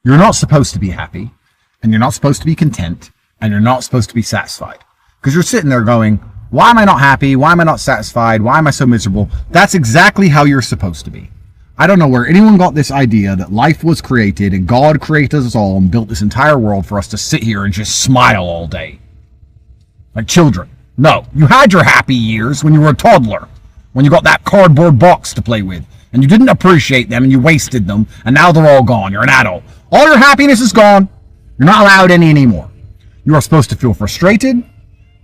You're not supposed to be happy, and you're not supposed to be content, and you're not supposed to be satisfied. Because you're sitting there going, why am I not happy? Why am I not satisfied? Why am I so miserable? That's exactly how you're supposed to be. I don't know where anyone got this idea that life was created and God created us all and built this entire world for us to sit here and just smile all day. Like children. No, you had your happy years when you were a toddler, when you got that cardboard box to play with, and you didn't appreciate them and you wasted them, and now they're all gone. You're an adult. All your happiness is gone. You're not allowed any anymore. You are supposed to feel frustrated.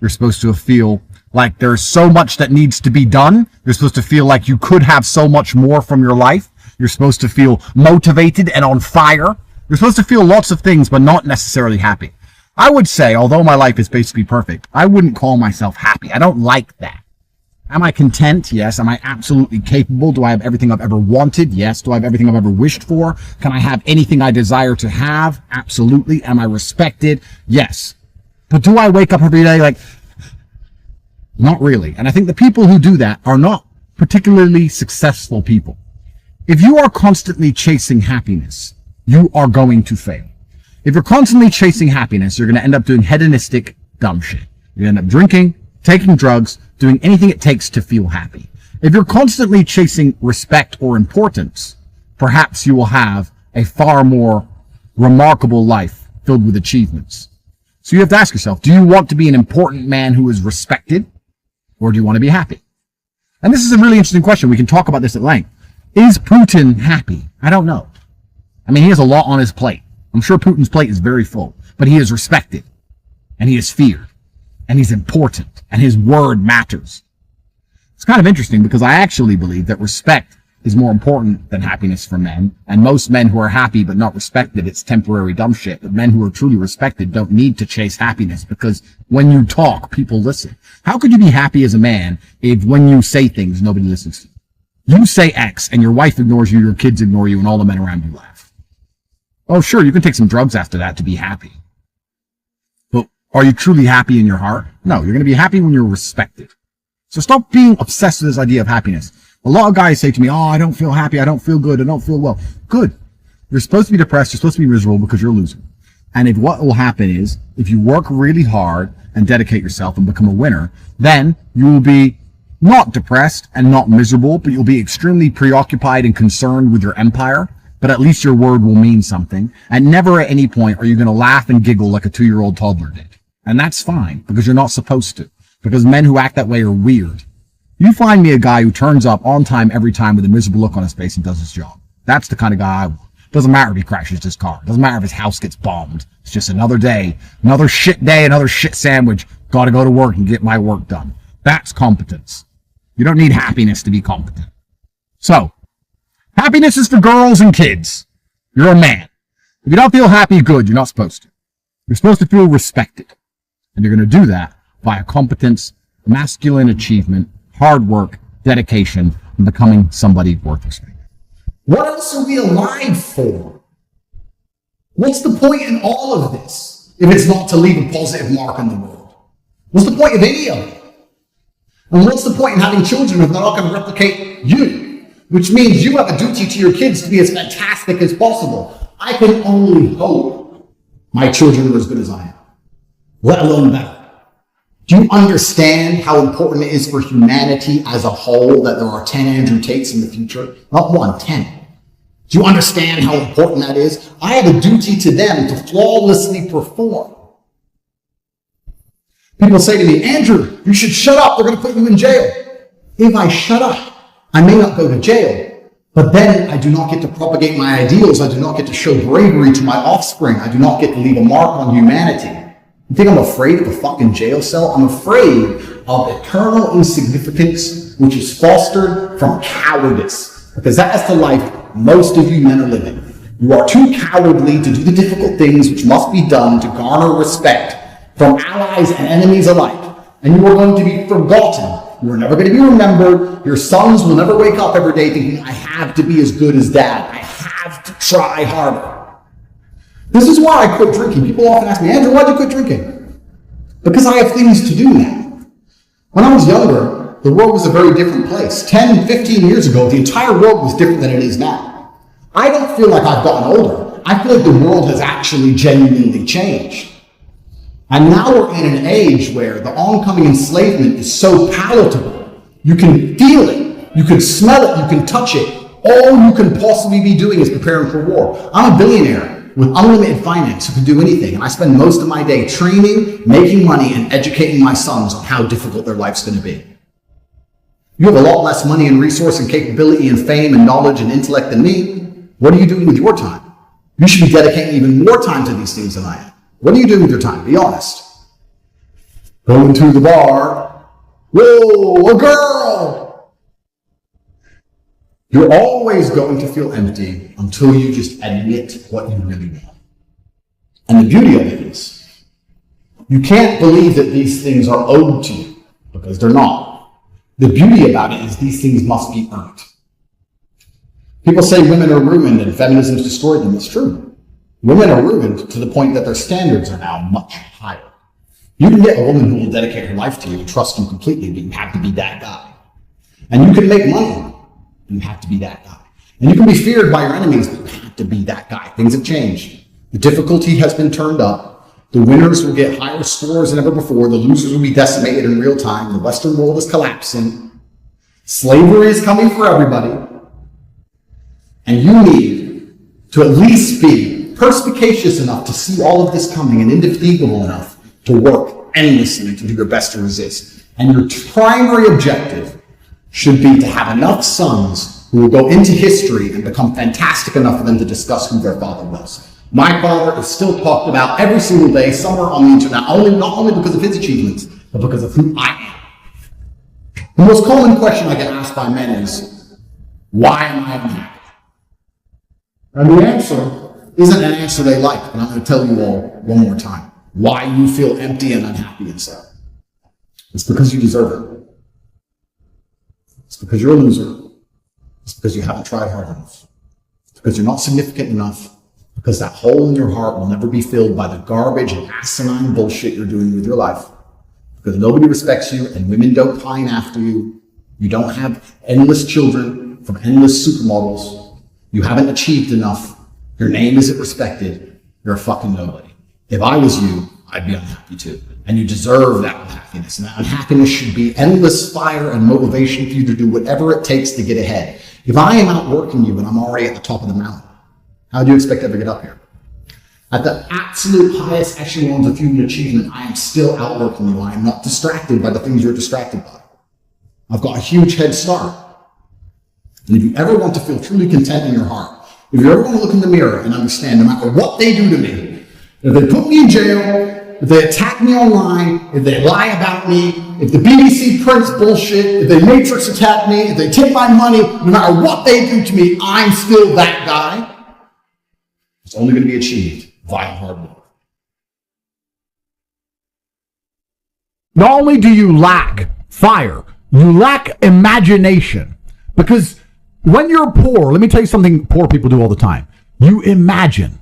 You're supposed to feel like there's so much that needs to be done. You're supposed to feel like you could have so much more from your life. You're supposed to feel motivated and on fire. You're supposed to feel lots of things, but not necessarily happy. I would say, although my life is basically perfect, I wouldn't call myself happy. I don't like that. Am I content? Yes. Am I absolutely capable? Do I have everything I've ever wanted? Yes. Do I have everything I've ever wished for? Can I have anything I desire to have? Absolutely. Am I respected? Yes. But do I wake up every day like, not really. And I think the people who do that are not particularly successful people. If you are constantly chasing happiness, you are going to fail. If you're constantly chasing happiness, you're going to end up doing hedonistic dumb shit. You're going to end up drinking, taking drugs, doing anything it takes to feel happy. If you're constantly chasing respect or importance, perhaps you will have a far more remarkable life filled with achievements. So you have to ask yourself, do you want to be an important man who is respected, or do you want to be happy? And this is a really interesting question. We can talk about this at length. Is Putin happy? I don't know. I mean, he has a lot on his plate. I'm sure Putin's plate is very full, but he is respected, and he is feared, and he's important, and his word matters. It's kind of interesting because I actually believe that respect is more important than happiness for men, and most men who are happy but not respected, it's temporary dumb shit. But men who are truly respected don't need to chase happiness, because when you talk, people listen. How could you be happy as a man if when you say things, nobody listens to you? You say X, and your wife ignores you, your kids ignore you, and all the men around you laugh. Oh, sure, you can take some drugs after that to be happy. But are you truly happy in your heart? No, you're going to be happy when you're respected. So stop being obsessed with this idea of happiness. A lot of guys say to me, oh, I don't feel happy, I don't feel good, I don't feel well. Good. You're supposed to be depressed, you're supposed to be miserable because you're a loser. And if what will happen is, if you work really hard and dedicate yourself and become a winner, then you will be not depressed and not miserable, but you'll be extremely preoccupied and concerned with your empire. But at least your word will mean something. And never at any point are you going to laugh and giggle like a 2-year-old toddler did. And that's fine, because you're not supposed to. Because men who act that way are weird. You find me a guy who turns up on time every time with a miserable look on his face and does his job. That's the kind of guy I want. Doesn't matter if he crashes his car. Doesn't matter if his house gets bombed. It's just another day, another shit sandwich. Gotta go to work and get my work done. That's competence. You don't need happiness to be competent. So, happiness is for girls and kids. You're a man. If you don't feel happy, good. You're not supposed to. You're supposed to feel respected. And you're going to do that via competence, masculine achievement, hard work, dedication, and becoming somebody worth respecting. What else are we alive for? What's the point in all of this if it's not to leave a positive mark on the world? What's the point of any of it? And what's the point in having children if they're not going to replicate you? Which means you have a duty to your kids to be as fantastic as possible. I can only hope my children are as good as I am, let alone better. Do you understand how important it is for humanity as a whole that there are 10 Andrew Tates in the future? Not one, 10. Do you understand how important that is? I have a duty to them to flawlessly perform. People say to me, Andrew, you should shut up. They're going to put you in jail. If I shut up, I may not go to jail, but then I do not get to propagate my ideals. I do not get to show bravery to my offspring. I do not get to leave a mark on humanity. You think I'm afraid of a fucking jail cell? I'm afraid of eternal insignificance, which is fostered from cowardice, because that is the life most of you men are living. You are too cowardly to do the difficult things which must be done to garner respect from allies and enemies alike, and you are going to be forgotten. You are never going to be remembered. Your sons will never wake up every day thinking, I have to be as good as dad. I have to try harder. This is why I quit drinking. People often ask me, Andrew, why'd you quit drinking? Because I have things to do now. When I was younger, the world was a very different place. 10, 15 years ago, the entire world was different than it is now. I don't feel like I've gotten older. I feel like the world has actually genuinely changed. And now we're in an age where the oncoming enslavement is so palatable. You can feel it, you can smell it, you can touch it. All you can possibly be doing is preparing for war. I'm a billionaire with unlimited finance who can do anything, and I spend most of my day training, making money, and educating my sons on how difficult their life's going to be. You have a lot less money and resource and capability and fame and knowledge and intellect than me. What are you doing with your time? You should be dedicating even more time to these things than I am. What are you doing with your time? Be honest. Going to the bar. Whoa, a girl! You're always going to feel empty until you just admit what you really want. And the beauty of it is, you can't believe that these things are owed to you, because they're not. The beauty about it is these things must be earned. People say women are ruined and feminism's destroyed them. It's true. Women are ruined to the point that their standards are now much higher. You can get a woman who will dedicate her life to you and trust you completely, but you have to be that guy. And you can make money, but you have to be that guy. And you can be feared by your enemies, but you have to be that guy. Things have changed. The difficulty has been turned up. The winners will get higher scores than ever before. The losers will be decimated in real time. The Western world is collapsing. Slavery is coming for everybody. And you need to at least be perspicacious enough to see all of this coming and indefatigable enough to work endlessly to do your best to resist. And your primary objective should be to have enough sons who will go into history and become fantastic enough for them to discuss who their father was. My father is still talked about every single day somewhere on the internet, not only because of his achievements, but because of who I am. The most common question I get asked by men is, why am I unhappy? And the answer isn't an answer they like, and I'm going to tell you all one more time why you feel empty and unhappy inside. It's because you deserve it. It's because you're a loser. It's because you haven't tried hard enough. It's because you're not significant enough. Because that hole in your heart will never be filled by the garbage and asinine bullshit you're doing with your life. Because nobody respects you and women don't pine after you. You don't have endless children from endless supermodels. You haven't achieved enough. Your name isn't respected. You're a fucking nobody. If I was you, I'd be unhappy too. And you deserve that unhappiness. And that unhappiness should be endless fire and motivation for you to do whatever it takes to get ahead. If I am outworking you and I'm already at the top of the mountain, how do you expect to ever get up here? At the absolute highest echelons of human achievement, I am still outworking you. I am not distracted by the things you're distracted by. I've got a huge head start. And if you ever want to feel truly content in your heart, if you ever want to look in the mirror and understand no matter what they do to me, if they put me in jail, if they attack me online, if they lie about me, if the BBC prints bullshit, if they Matrix attack me, if they take my money, no matter what they do to me, I'm still that guy. It's only going to be achieved via hard work. Not only do you lack fire, you lack imagination. Because when you're poor, let me tell you something poor people do all the time. You imagine.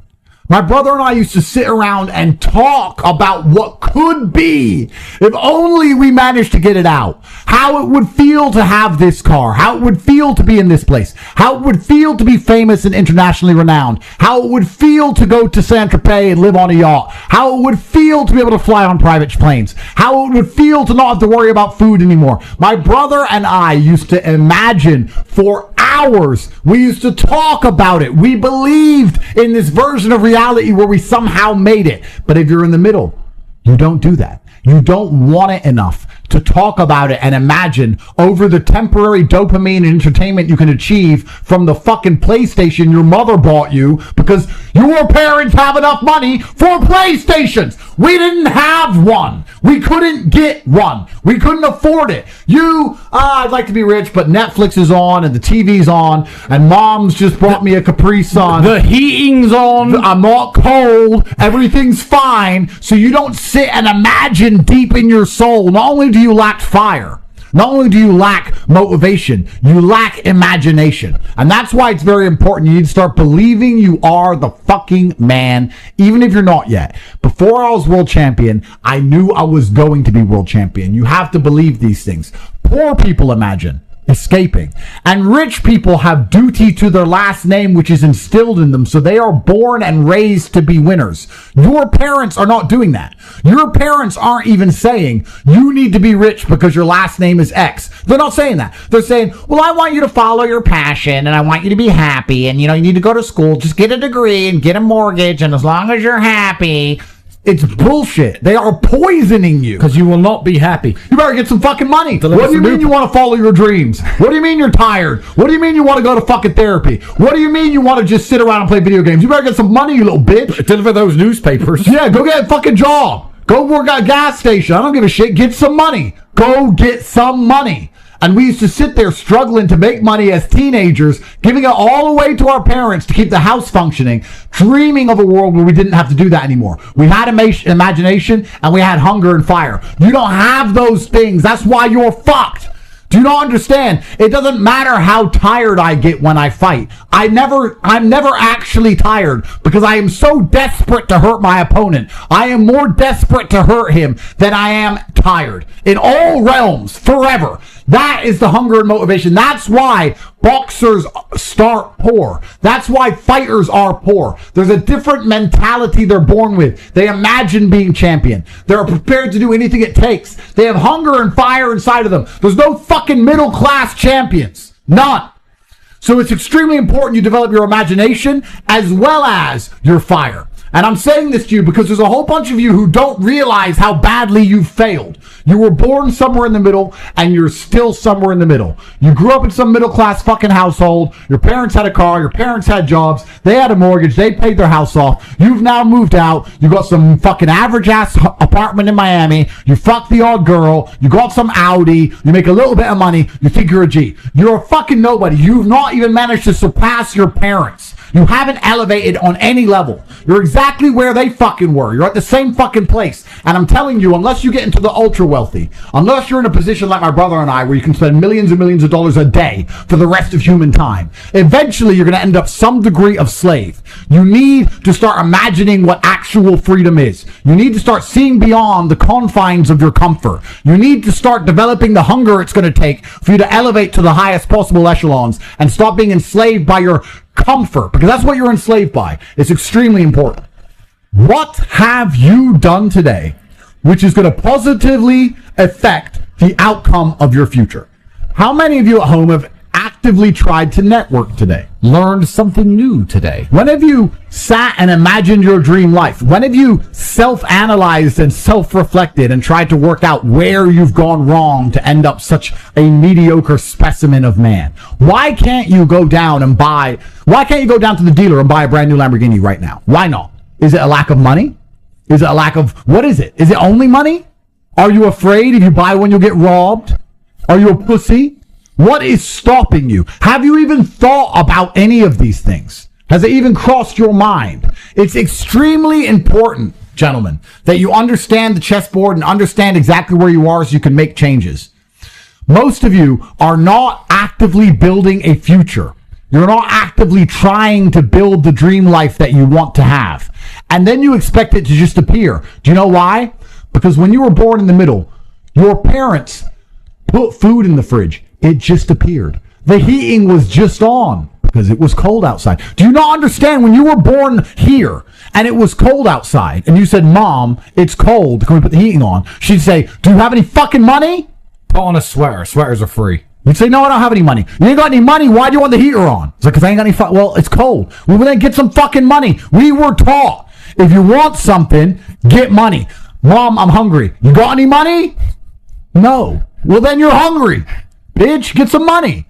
My brother and I used to sit around and talk about what could be if only we managed to get it out. How it would feel to have this car. How it would feel to be in this place. How it would feel to be famous and internationally renowned. How it would feel to go to Saint-Tropez and live on a yacht. How it would feel to be able to fly on private planes. How it would feel to not have to worry about food anymore. My brother and I used to imagine for hours. We used to talk about it. We believed in this version of reality where we somehow made it. But if you're in the middle, you don't do that. You don't want it enough to talk about it and imagine over the temporary dopamine and entertainment you can achieve from the fucking PlayStation your mother bought you because your parents have enough money for PlayStations. We didn't have one. We couldn't get one. We couldn't afford it. I'd like to be rich, but Netflix is on and the TV's on and mom's just brought me a Capri Sun. The heating's on. I'm not cold. Everything's fine. So you don't sit and imagine deep in your soul. Not only do you lack fire, not only do you lack motivation, you lack imagination. And that's why it's very important. You need to start believing you are the fucking man, even if you're not yet. Before I was world champion, I knew I was going to be world champion. You have to believe these things. Poor people imagine. escaping. And rich people have duty to their last name, which is instilled in them, so they are born and raised to be winners. Your parents are not doing that. Your parents aren't even saying you need to be rich because your last name is X. They're not saying that. They're saying, well, I want you to follow your passion and I want you to be happy, and you need to go to school, just get a degree and get a mortgage, and as long as you're happy. It's bullshit. They are poisoning you. Because you will not be happy. You better get some fucking money. What do you mean you want to follow your dreams? What do you mean you're tired? What do you mean you want to go to fucking therapy? What do you mean you want to just sit around and play video games? You better get some money, you little bitch. Deliver those newspapers. Yeah, go get a fucking job. Go work at a gas station. I don't give a shit. Get some money. Go get some money. And we used to sit there struggling to make money as teenagers, giving it all away to our parents to keep the house functioning, dreaming of a world where we didn't have to do that anymore. We had imagination and we had hunger and fire. You don't have those things. That's why you're fucked. Do you not understand? It doesn't matter how tired I get when I fight. I'm never actually tired because I am so desperate to hurt my opponent. I am more desperate to hurt him than I am tired. In all realms, forever. That is the hunger and motivation. That's why boxers start poor. That's why fighters are poor. There's a different mentality they're born with. They imagine being champion. They're prepared to do anything it takes. They have hunger and fire inside of them. There's no fucking middle class champions. None. So it's extremely important you develop your imagination as well as your fire. And I'm saying this to you because there's a whole bunch of you who don't realize how badly you've failed. You were born somewhere in the middle, and you're still somewhere in the middle. You grew up in some middle-class fucking household. Your parents had a car. Your parents had jobs. They had a mortgage. They paid their house off. You've now moved out. You got some fucking average-ass apartment in Miami. You fuck the odd girl. You got some Audi. You make a little bit of money. You think you're a G. You're a fucking nobody. You've not even managed to surpass your parents. You haven't elevated on any level. You're exactly where they fucking were. You're at the same fucking place. And I'm telling you, unless you get into the ultra wealthy, unless you're in a position like my brother and I, where you can spend millions and millions of dollars a day for the rest of human time, eventually you're going to end up some degree of slave. You need to start imagining what actual freedom is. You need to start seeing beyond the confines of your comfort. You need to start developing the hunger it's going to take for you to elevate to the highest possible echelons and stop being enslaved by your comfort, because that's what you're enslaved by. It's extremely important. What have you done today which is going to positively affect the outcome of your future? How many of you at home have actively tried to network today? Learned something new today? When have you sat and imagined your dream life? When have you self-analyzed and self-reflected and tried to work out where you've gone wrong to end up such a mediocre specimen of man? Why can't you go down to the dealer and buy a brand new Lamborghini right now? Why not? Is it a lack of money? Is it a lack of, what is it? Is it only money? Are you afraid if you buy one you'll get robbed? Are you a pussy? What is stopping you? Have you even thought about any of these things? Has it even crossed your mind? It's extremely important, gentlemen, that you understand the chessboard and understand exactly where you are so you can make changes. Most of you are not actively building a future. You're not actively trying to build the dream life that you want to have. And then you expect it to just appear. Do you know why? Because when you were born in the middle, your parents put food in the fridge. It just appeared. The heating was just on because it was cold outside. Do you not understand when you were born here and it was cold outside and you said, Mom, it's cold. Can we put the heating on? She'd say, do you have any fucking money? Put on a sweater. Sweaters are free. You'd say, no, I don't have any money. You ain't got any money. Why do you want the heater on? It's like, because I ain't got any well, it's cold. Well, then get some fucking money. We were taught, if you want something, get money. Mom, I'm hungry. You got any money? No. Well, then you're hungry. Bitch, get some money.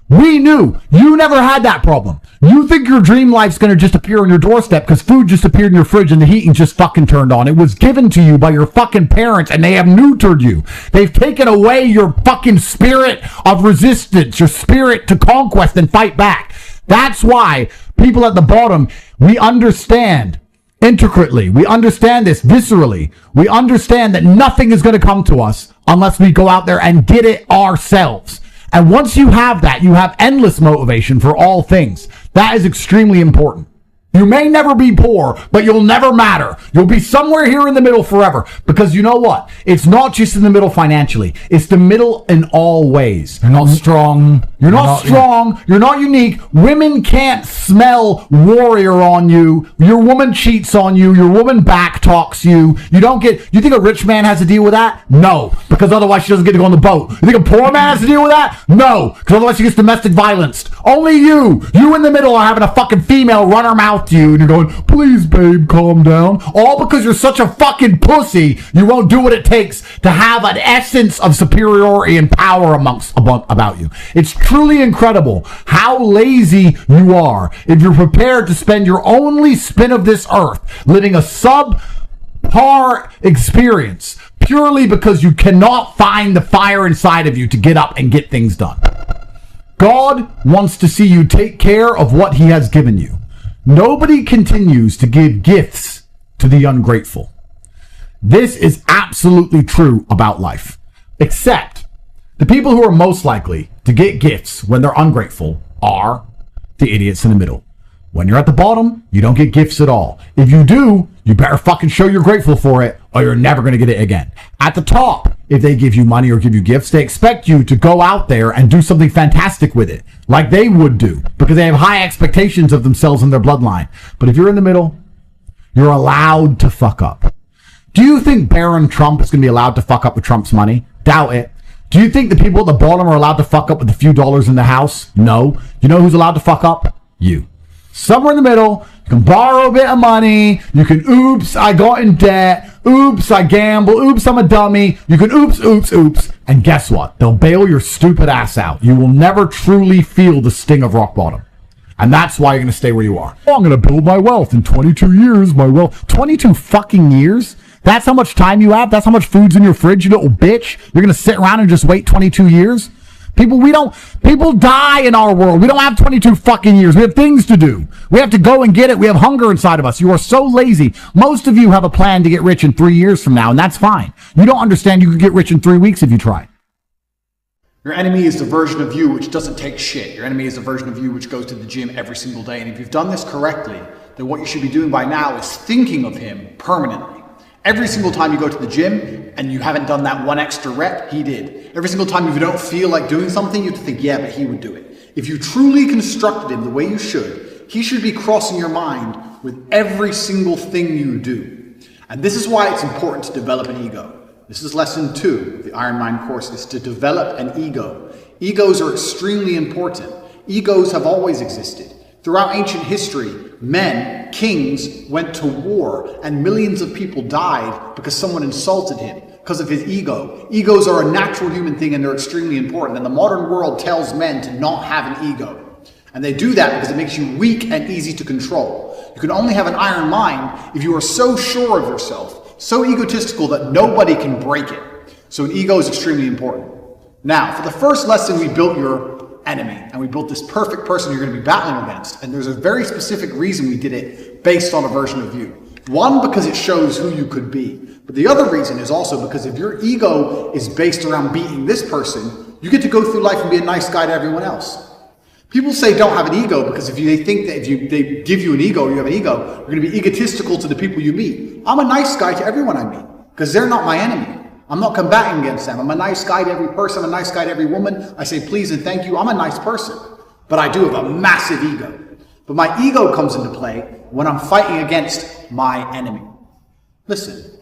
We knew. You never had that problem. You think your dream life's going to just appear on your doorstep because food just appeared in your fridge and the heating just fucking turned on. It was given to you by your fucking parents and they have neutered you. They've taken away your fucking spirit of resistance, your spirit to conquest and fight back. That's why people at the bottom, we understand intricately. We understand this viscerally. We understand that nothing is going to come to us unless we go out there and get it ourselves. And once you have that, you have endless motivation for all things. That is extremely important. You may never be poor, but you'll never matter. You'll be somewhere here in the middle forever. Because you know what? It's not just in the middle financially. It's the middle in all ways. You're not strong. You're not strong. You're not unique. Women can't smell warrior on you. Your woman cheats on you. Your woman back talks you. You think a rich man has to deal with that? No. Because otherwise she doesn't get to go on the boat. You think a poor man has to deal with that? No. Because otherwise she gets domestic violenced. Only you in the middle are having a fucking female run her mouth to you and you're going, please babe, calm down. All because you're such a fucking pussy, you won't do what it takes to have an essence of superiority and power about you. It's truly incredible how lazy you are if you're prepared to spend your only spin of this earth living a subpar experience purely because you cannot find the fire inside of you to get up and get things done. God wants to see you take care of what he has given you. Nobody continues to give gifts to the ungrateful. This is absolutely true about life, except the people who are most likely to get gifts when they're ungrateful are the idiots in the middle. When you're at the bottom, you don't get gifts at all. If you do, you better fucking show you're grateful for it, or you're never going to get it again. At the top, if they give you money or give you gifts, they expect you to go out there and do something fantastic with it, like they would do, because they have high expectations of themselves and their bloodline. But if you're in the middle, you're allowed to fuck up. Do you think Baron Trump is going to be allowed to fuck up with Trump's money? Doubt it. Do you think the people at the bottom are allowed to fuck up with a few dollars in the house? No. You know who's allowed to fuck up? You. Somewhere in the middle, you can borrow a bit of money, you can oops, I got in debt, oops, I gamble, oops, I'm a dummy, you can oops, and guess what? They'll bail your stupid ass out. You will never truly feel the sting of rock bottom. And that's why you're going to stay where you are. Oh, I'm going to build my wealth in 22 years, 22 fucking years? That's how much time you have? That's how much food's in your fridge, you little bitch? You're going to sit around and just wait 22 years? People die in our world. We don't have 22 fucking years. We have things to do. We have to go and get it. We have hunger inside of us. You are so lazy. Most of you have a plan to get rich in 3 years from now, and that's fine. You don't understand you could get rich in 3 weeks if you try. Your enemy is the version of you which doesn't take shit. Your enemy is the version of you which goes to the gym every single day. And if you've done this correctly, then what you should be doing by now is thinking of him permanently. Every single time you go to the gym and you haven't done that one extra rep, he did. Every single time you don't feel like doing something, you have to think, yeah, but he would do it. If you truly constructed him the way you should, he should be crossing your mind with every single thing you do. And this is why it's important to develop an ego. This is lesson 2 of the Iron Mind course, is to develop an ego. Egos are extremely important. Egos have always existed. Throughout ancient history, men, kings, went to war, and millions of people died because someone insulted him, because of his ego. Egos are a natural human thing, and they're extremely important. And the modern world tells men to not have an ego. And they do that because it makes you weak and easy to control. You can only have an iron mind if you are so sure of yourself, so egotistical that nobody can break it. So an ego is extremely important. Now, for the first lesson, we built your enemy, and we built this perfect person you're going to be battling against. And there's a very specific reason we did it based on a version of you. One, because it shows who you could be. But the other reason is also because if your ego is based around beating this person, you get to go through life and be a nice guy to everyone else. People say don't have an ego because they think that if they give you an ego, you have an ego, you're going to be egotistical to the people you meet. I'm a nice guy to everyone I meet because they're not my enemy. I'm not combating against them. I'm a nice guy to every person. I'm a nice guy to every woman. I say please and thank you. I'm a nice person. But I do have a massive ego. But my ego comes into play when I'm fighting against my enemy. Listen,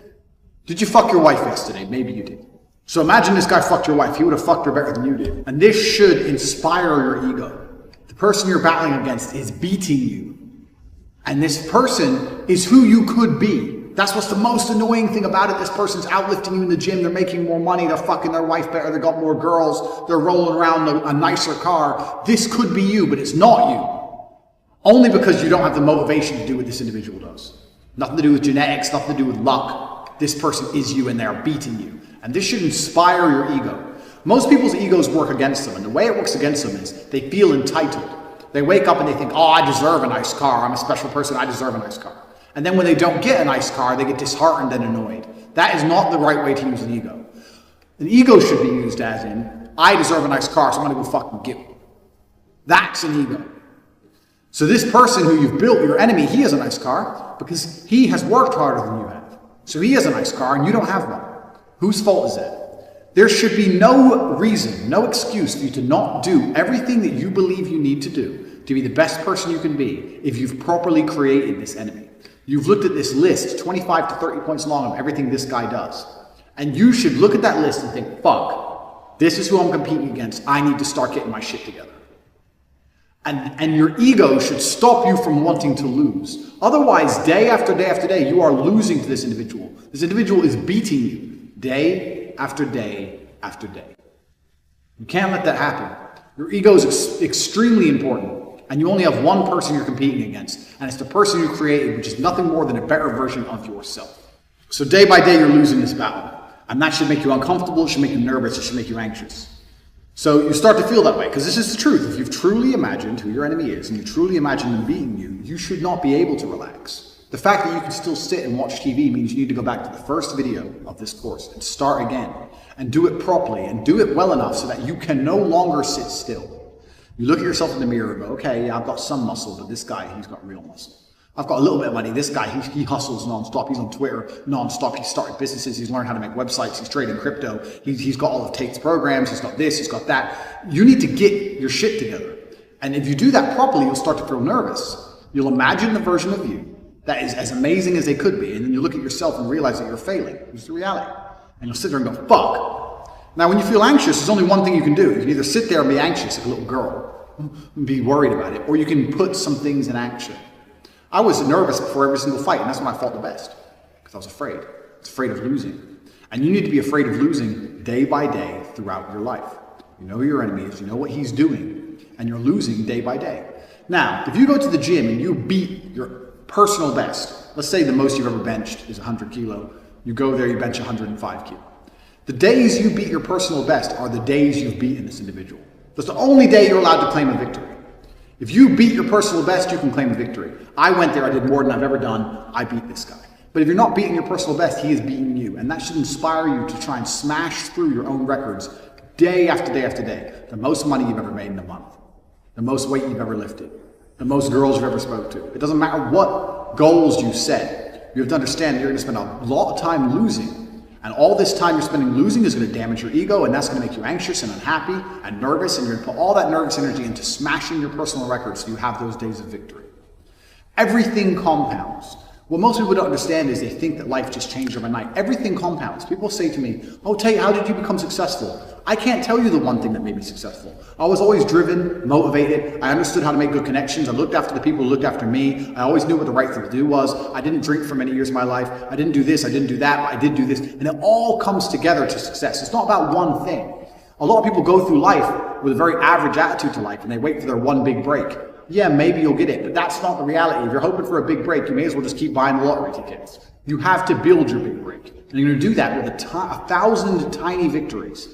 did you fuck your wife yesterday? Maybe you did. So imagine this guy fucked your wife. He would have fucked her better than you did. And this should inspire your ego. The person you're battling against is beating you. And this person is who you could be. That's what's the most annoying thing about it. This person's outlifting you in the gym. They're making more money. They're fucking their wife better. They got more girls. They're rolling around a nicer car. This could be you, but it's not you. Only because you don't have the motivation to do what this individual does. Nothing to do with genetics, nothing to do with luck. This person is you and they're beating you. And this should inspire your ego. Most people's egos work against them. And the way it works against them is they feel entitled. They wake up and they think, oh, I deserve a nice car. I'm a special person. I deserve a nice car. And then when they don't get a nice car, they get disheartened and annoyed. That is not the right way to use an ego. An ego should be used as in, I deserve a nice car, so I'm going to go fucking get one. That's an ego. So this person who you've built, your enemy, he has a nice car because he has worked harder than you have. So he has a nice car and you don't have one. Whose fault is that? There should be no reason, no excuse for you to not do everything that you believe you need to do to be the best person you can be if you've properly created this enemy. You've looked at this list, 25 to 30 points long, of everything this guy does. And you should look at that list and think, fuck, this is who I'm competing against. I need to start getting my shit together. And your ego should stop you from wanting to lose. Otherwise, day after day after day, you are losing to this individual. This individual is beating you day after day after day. You can't let that happen. Your ego is extremely important. And you only have one person you're competing against. And it's the person you created, which is nothing more than a better version of yourself. So day by day, you're losing this battle. And that should make you uncomfortable. It should make you nervous. It should make you anxious. So you start to feel that way, because this is the truth. If you've truly imagined who your enemy is, and you truly imagine them beating you, you should not be able to relax. The fact that you can still sit and watch TV means you need to go back to the first video of this course and start again, and do it properly, and do it well enough so that you can no longer sit still. You look at yourself in the mirror and go, okay, yeah, I've got some muscle, but this guy, he's got real muscle. I've got a little bit of money. This guy, he hustles nonstop. He's on Twitter nonstop. He's started businesses. He's learned how to make websites. He's trading crypto. He's got all of Tate's programs. He's got this. He's got that. You need to get your shit together. And if you do that properly, you'll start to feel nervous. You'll imagine the version of you that is as amazing as they could be. And then you look at yourself and realize that you're failing. It's the reality. And you'll sit there and go, fuck. Now, when you feel anxious, there's only one thing you can do. You can either sit there and be anxious like a little girl and be worried about it, or you can put some things in action. I was nervous before every single fight, and that's when I fought the best, because I was afraid. I was afraid of losing. And you need to be afraid of losing day by day throughout your life. You know who your enemy is, you know what he's doing, and you're losing day by day. Now, if you go to the gym and you beat your personal best, let's say the most you've ever benched is 100 kilo, you go there, you bench 105 kilo. The days you beat your personal best are the days you've beaten this individual. That's the only day you're allowed to claim a victory. If you beat your personal best, you can claim a victory. I went there, I did more than I've ever done, I beat this guy. But if you're not beating your personal best, he is beating you. And that should inspire you to try and smash through your own records day after day after day. The most money you've ever made in a month. The most weight you've ever lifted. The most girls you've ever spoke to. It doesn't matter what goals you set. You have to understand that you're going to spend a lot of time losing. And all this time you're spending losing is going to damage your ego, and that's going to make you anxious and unhappy and nervous, and you're going to put all that nervous energy into smashing your personal records so you have those days of victory. Everything compounds. What most people don't understand is they think that life just changed overnight. Everything compounds. People say to me, oh, Tate, how did you become successful? I can't tell you the one thing that made me successful. I was always driven, motivated. I understood how to make good connections. I looked after the people who looked after me. I always knew what the right thing to do was. I didn't drink for many years of my life. I didn't do this. I didn't do that. But I did do this. And it all comes together to success. It's not about one thing. A lot of people go through life with a very average attitude to life, and they wait for their one big break. Yeah, maybe you'll get it, but that's not the reality. If you're hoping for a big break, you may as well just keep buying the lottery tickets. You have to build your big break. And you're going to do that with 1,000 tiny victories.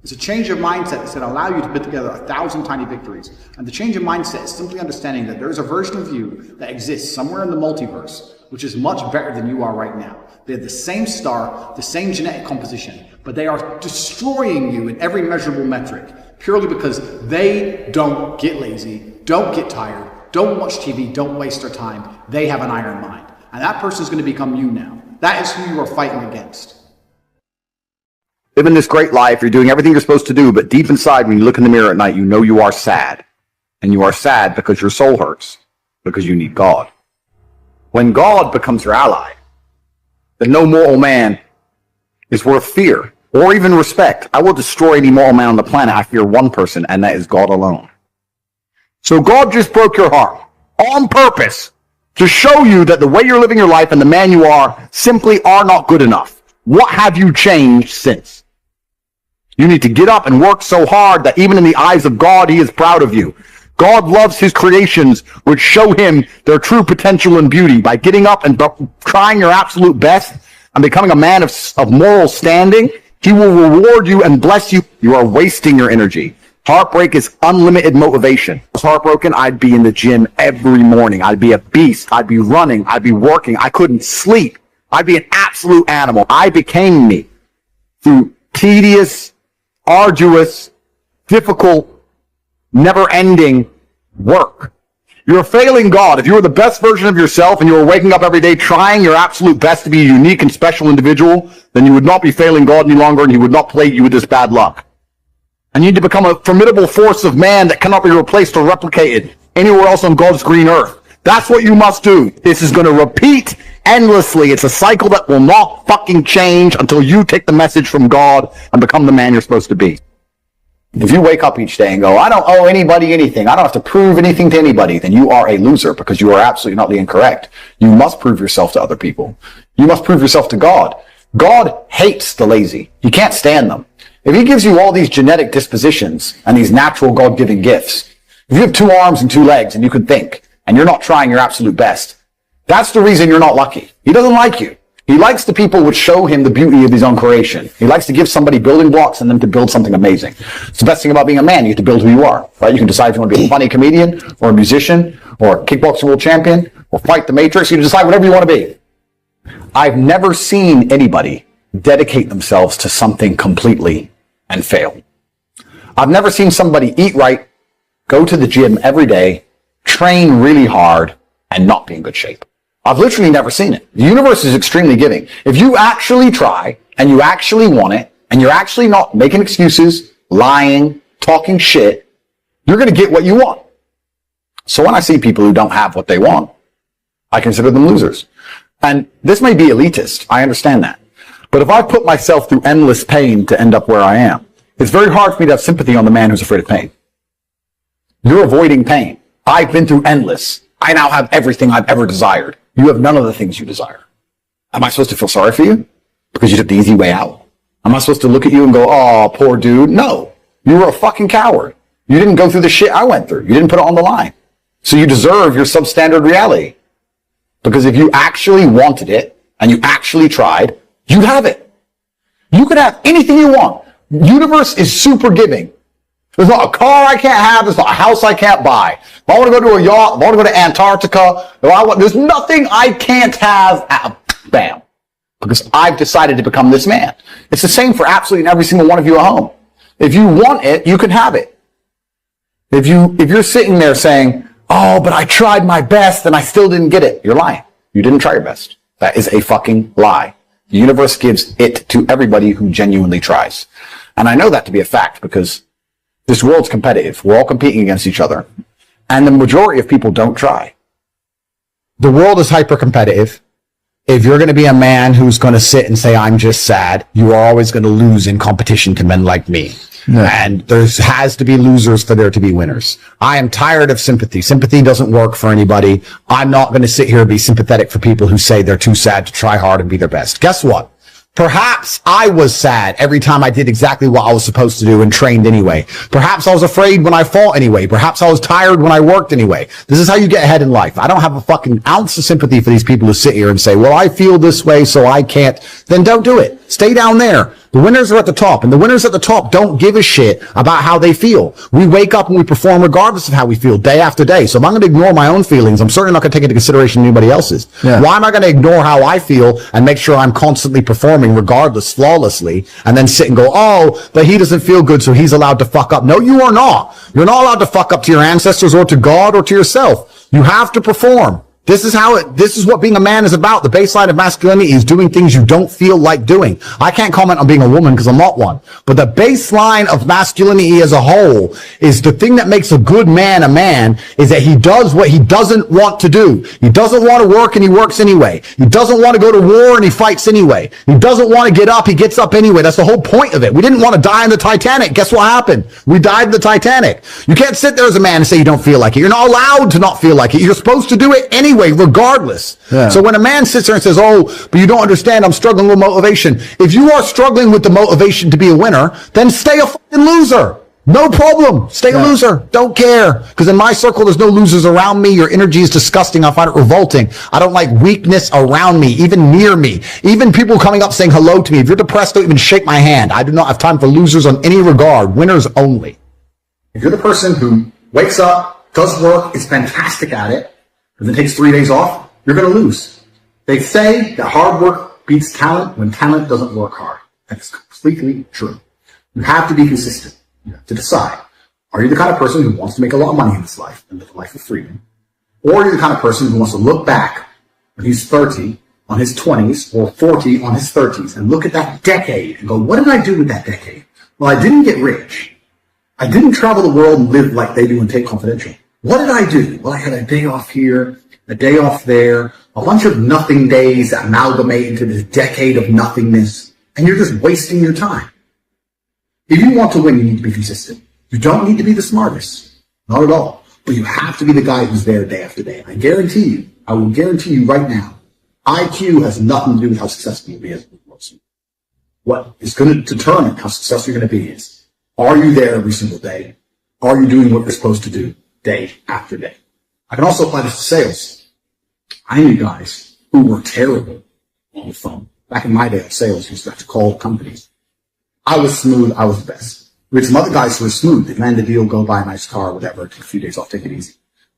It's a change of mindset that's going to allow you to put together 1,000 tiny victories. And the change of mindset is simply understanding that there's a version of you that exists somewhere in the multiverse, which is much better than you are right now. They have the same star, the same genetic composition, but they are destroying you in every measurable metric, purely because they don't get lazy, don't get tired, don't watch TV, don't waste their time. They have an iron mind. And that person is going to become you now. That is who you are fighting against. Living this great life, you're doing everything you're supposed to do, but deep inside, when you look in the mirror at night, you know you are sad. And you are sad because your soul hurts, because you need God. When God becomes your ally, then no moral man is worth fear or even respect. I will destroy any moral man on the planet. I fear one person, and that is God alone. So God just broke your heart on purpose to show you that the way you're living your life and the man you are simply are not good enough. What have you changed since? You need to get up and work so hard that even in the eyes of God, he is proud of you. God loves his creations, which show him their true potential and beauty. By getting up and trying your absolute best and becoming a man of moral standing, he will reward you and bless you. You are wasting your energy. Heartbreak is unlimited motivation. If I was heartbroken, I'd be in the gym every morning. I'd be a beast. I'd be running. I'd be working. I couldn't sleep. I'd be an absolute animal. I became me through tedious, arduous, difficult, never-ending work. You're failing God. If you were the best version of yourself and you were waking up every day trying your absolute best to be a unique and special individual, then you would not be failing God any longer, and he would not plague you with this bad luck. And you need to become a formidable force of man that cannot be replaced or replicated anywhere else on God's green earth. That's what you must do. This is going to repeat endlessly. It's a cycle that will not fucking change until you take the message from God and become the man you're supposed to be. If you wake up each day and go, I don't owe anybody anything, I don't have to prove anything to anybody, then you are a loser, because you are absolutely not the incorrect. You must prove yourself to other people. You must prove yourself to God. God hates the lazy. He can't stand them. If he gives you all these genetic dispositions and these natural God-given gifts, if you have 2 arms and 2 legs and you can think, and you're not trying your absolute best, that's the reason you're not lucky. He doesn't like you. He likes the people which show him the beauty of his own creation. He likes to give somebody building blocks and them to build something amazing. It's the best thing about being a man. You get to build who you are, right? You can decide if you want to be a funny comedian or a musician or a kickboxing world champion or fight the Matrix. You can decide whatever you want to be. I've never seen anybody dedicate themselves to something completely and fail. I've never seen somebody eat right, go to the gym every day, train really hard, and not be in good shape. I've literally never seen it. The universe is extremely giving. If you actually try, and you actually want it, and you're actually not making excuses, lying, talking shit, you're going to get what you want. So when I see people who don't have what they want, I consider them losers. And this may be elitist. I understand that. But if I put myself through endless pain to end up where I am, it's very hard for me to have sympathy on the man who's afraid of pain. You're avoiding pain. I've been through endless. I now have everything I've ever desired. You have none of the things you desire. Am I supposed to feel sorry for you? Because you took the easy way out. Am I supposed to look at you and go, oh, poor dude? No. You were a fucking coward. You didn't go through the shit I went through. You didn't put it on the line. So you deserve your substandard reality. Because if you actually wanted it, and you actually tried, you'd have it. You could have anything you want. The universe is super giving. There's not a car I can't have. There's not a house I can't buy. If I want to go to a yacht, if I want to go to Antarctica, there's nothing I can't have. Bam. Because I've decided to become this man. It's the same for absolutely every single one of you at home. If you want it, you can have it. If you're sitting there saying, oh, but I tried my best and I still didn't get it, you're lying. You didn't try your best. That is a fucking lie. The universe gives it to everybody who genuinely tries. And I know that to be a fact because this world's competitive. We're all competing against each other. And the majority of people don't try. The world is hyper-competitive. If you're going to be a man who's going to sit and say, I'm just sad, you are always going to lose in competition to men like me. Yeah. And there has to be losers for there to be winners. I am tired of sympathy. Sympathy doesn't work for anybody. I'm not going to sit here and be sympathetic for people who say they're too sad to try hard and be their best. Guess what? Perhaps I was sad every time I did exactly what I was supposed to do and trained anyway. Perhaps I was afraid when I fought anyway. Perhaps I was tired when I worked anyway. This is how you get ahead in life. I don't have a fucking ounce of sympathy for these people who sit here and say, well, I feel this way, so I can't. Then don't do it. Stay down there. The winners are at the top, and the winners at the top don't give a shit about how they feel. We wake up and we perform regardless of how we feel day after day. So if I'm going to ignore my own feelings, I'm certainly not going to take into consideration anybody else's. Yeah. Why am I going to ignore how I feel and make sure I'm constantly performing regardless, flawlessly, and then sit and go, oh, but he doesn't feel good, so he's allowed to fuck up. No, you are not. You're not allowed to fuck up to your ancestors or to God or to yourself. You have to perform. This is what being a man is about. The baseline of masculinity is doing things you don't feel like doing. I can't comment on being a woman because I'm not one. But the baseline of masculinity as a whole is the thing that makes a good man a man is that he does what he doesn't want to do. He doesn't want to work and he works anyway. He doesn't want to go to war and he fights anyway. He doesn't want to get up, he gets up anyway. That's the whole point of it. We didn't want to die in the Titanic. Guess what happened? We died in the Titanic. You can't sit there as a man and say you don't feel like it. You're not allowed to not feel like it. You're supposed to do it anyway. Regardless. Yeah. So when a man sits there and says, oh, but you don't understand, I'm struggling with motivation. If you are struggling with the motivation to be a winner, then stay a fucking loser. No problem. Stay a loser. Don't care. Because in my circle, there's no losers around me. Your energy is disgusting. I find it revolting. I don't like weakness around me, even near me. Even people coming up saying hello to me. If you're depressed, don't even shake my hand. I do not have time for losers on any regard. Winners only. If you're the person who wakes up, does work, is fantastic at it, and then takes 3 days off, you're going to lose. They say that hard work beats talent when talent doesn't work hard. That's completely true. You have to be consistent. You have to decide. Are you the kind of person who wants to make a lot of money in this life and live a life of freedom? Or you're the kind of person who wants to look back when he's 30 on his 20s or 40 on his 30s and look at that decade and go, what did I do with that decade? Well, I didn't get rich. I didn't travel the world and live like they do in Tate Confidential. What did I do? Well, I had a day off here, a day off there, a bunch of nothing days that amalgamate into this decade of nothingness, and you're just wasting your time. If you want to win, you need to be consistent. You don't need to be the smartest. Not at all. But you have to be the guy who's there day after day. I will guarantee you right now, IQ has nothing to do with how successful you'll be as a person. What is going to determine how successful you're going to be is, are you there every single day? Are you doing what you're supposed to do day after day? I can also apply this to sales. I knew guys who were terrible on the phone. Back in my day of sales, you used to have to call companies. I was smooth. I was the best. We had some other guys who were smooth. They'd land a deal, go buy a nice car, whatever, take a few days off, take it easy.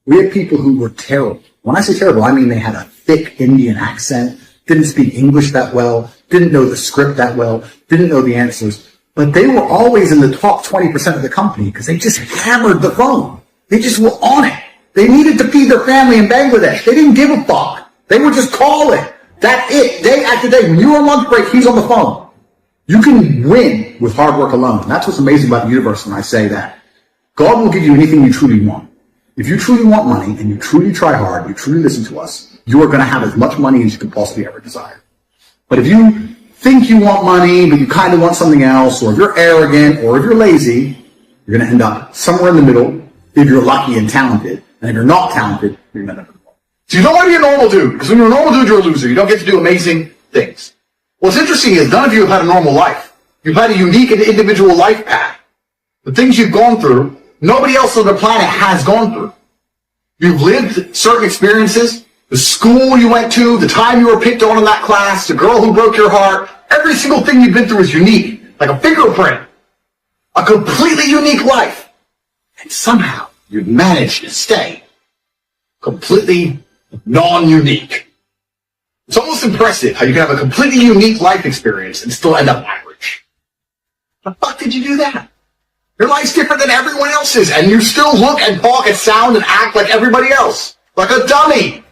We had people who were terrible. When I say terrible, I mean they had a thick Indian accent, didn't speak English that well, didn't know the script that well, didn't know the answers. But they were always in the top 20% of the company because they just hammered the phone. They just were on it. They needed to feed their family in Bangladesh. They didn't give a fuck. They were just calling. That's it. Day after day. When you're on lunch break, he's on the phone. You can win with hard work alone. That's what's amazing about the universe when I say that. God will give you anything you truly want. If you truly want money and you truly try hard, you truly listen to us, you are going to have as much money as you can possibly ever desire. But if you think you want money, but you kind of want something else, or if you're arrogant, or if you're lazy, you're going to end up somewhere in the middle if you're lucky and talented. And if you're not talented, you're going to end up in the middle. So you don't want to be a normal dude, because when you're a normal dude, you're a loser. You don't get to do amazing things. What's interesting is none of you have had a normal life. You've had a unique and individual life path. The things you've gone through, nobody else on the planet has gone through. You've lived certain experiences, the school you went to, the time you were picked on in that class, the girl who broke your heart. Every single thing you've been through is unique, like a fingerprint. A completely unique life. And somehow you've managed to stay completely non-unique. It's almost impressive how you can have a completely unique life experience and still end up average. How the fuck did you do that? Your life's different than everyone else's, and you still look and talk and sound and act like everybody else. Like a dummy.